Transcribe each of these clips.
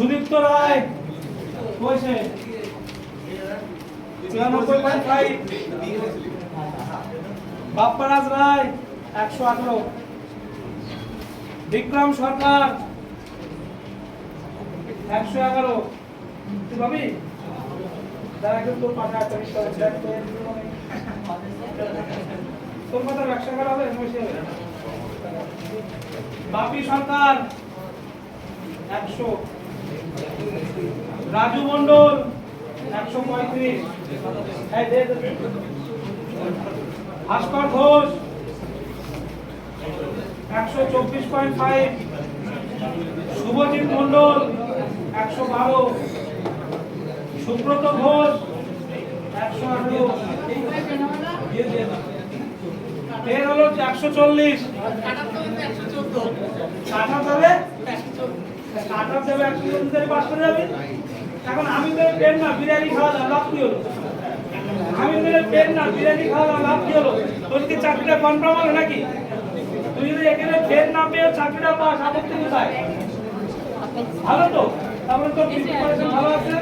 সুদীপ্ত রায় কইছে 94.5। বাপ্পারাজ রায় 118। বিক্রম সরকার 111। তুই ভাবি যারা কিন্তু পাঠা তোর কথা 111 হবে বাপি সরকার 100। রাজু মন্ডল 135। ভাস্কর ঘোষ 124.5। শুভজিৎ মন্ডল 112। সুব্রত ঘোষ 118। এর হলো 140। কাটা যাবে 114 পাস করে যাবে। এখন আমি তো পেন না বিরিয়ানি খাওয়া লাভ কি হলো? আমি তো পেন না বিরিয়ানি খাওয়া লাভ কি হলো? তোর কি চাকরিটা কনফার্ম হলো নাকি? তুই যদি এখানে পেন না পেয়ে চাকরিটা পাস আপত্তি কোথায়? ভালো তো, তারপরে তোর প্রিপারেশন ভালো আছে।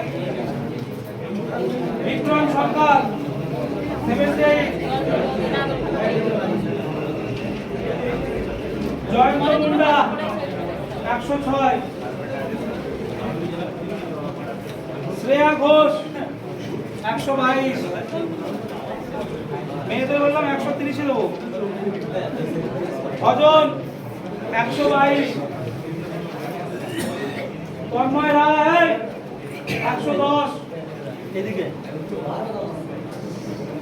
বিক্রম সরকার 78। জয়ন্ত মুন্ডা 106। শ্রেয়া ঘোষ 122। মেয়েদের বললাম 130 দেবো। অজন 122। তন্ময় রায় 110। এদিকে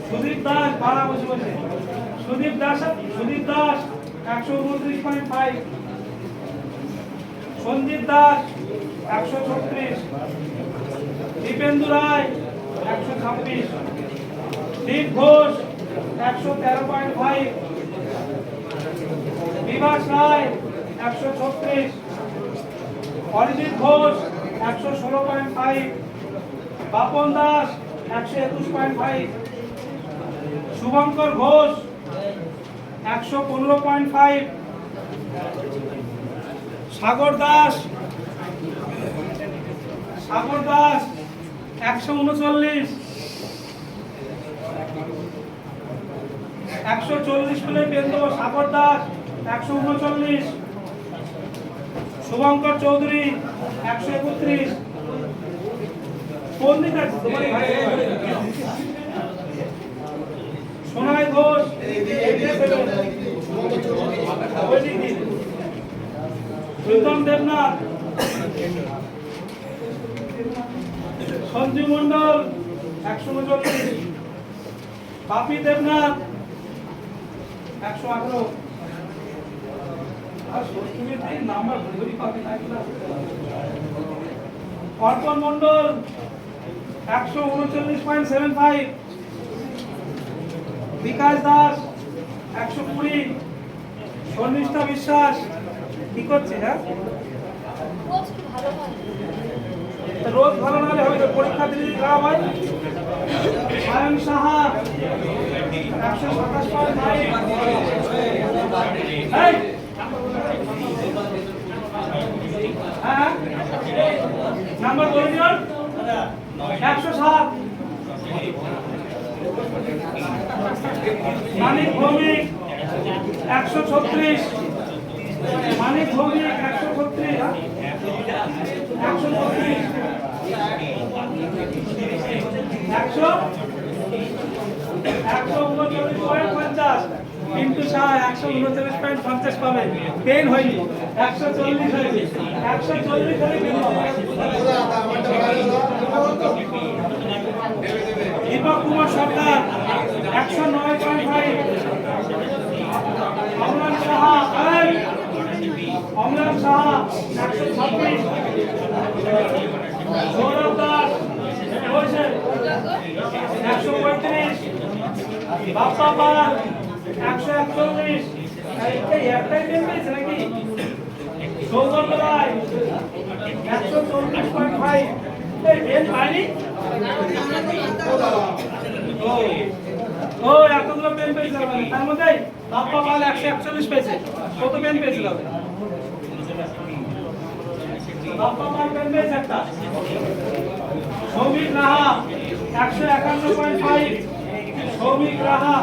সুদীপ দাস ভাড়া বসে বসে। সুদীপ দাস 129.5। সঞ্জিত দাস 136। দীপেন্দু রায় 126। দীপ ঘোষ 113.5। বিভাস রায় 136। অরিজিৎ ঘোষ 116.5। বাপন দাস 121.5। শুভঙ্কর ঘোষ 115.5। সাগর দাস 139। 140 পেলে পেন দেবো। সাগর দাস 139। শুভঙ্কর চৌধুরী 131। কোন দিক আছে তোমার? সোনাই ঘোষ 87। প্রীতম দেবনাথ। সঞ্জু মন্ডল 139। বাপি দেবনাথ 118। অর্পণ মন্ডল 139.75। বিকাশ দাস 120। শর্মিষ্ঠা বিশ্বাস কি করছে? হ্যাঁ রোজ ভালো না হলে হবে না, পরীক্ষা দিলে খারাপ হয়। সায়ন সাহা 127.5। হ্যাঁ নাম্বার বলে দিন। 107। মানিক ভৌমিক 136। মানিক ভৌমিক 136। 136। 139.50। কিন্তু শাহ 139.50 পাবে। পেন হয়নি 140 হয়েছে। 140 হলে পেন হবে। দীপক কুমার সরকার 109.5। অমলান সাহা 126। সৌরভ দাস 135। বাপ্পা পাল 141। একটাই পেন পেয়েছে নাকি? সৌগত রায় 140.5। পেন পাইনি। ও এতগুলো পেন পেয়েছিল তার মধ্যে বাপ্পা পাল 141 পেয়েছে। কত পেন পেয়েছিল? বাপ্পা পাল সেকেন্ড পেজ একটা সৌমিক রাহা 151.5 সৌমিক রাহা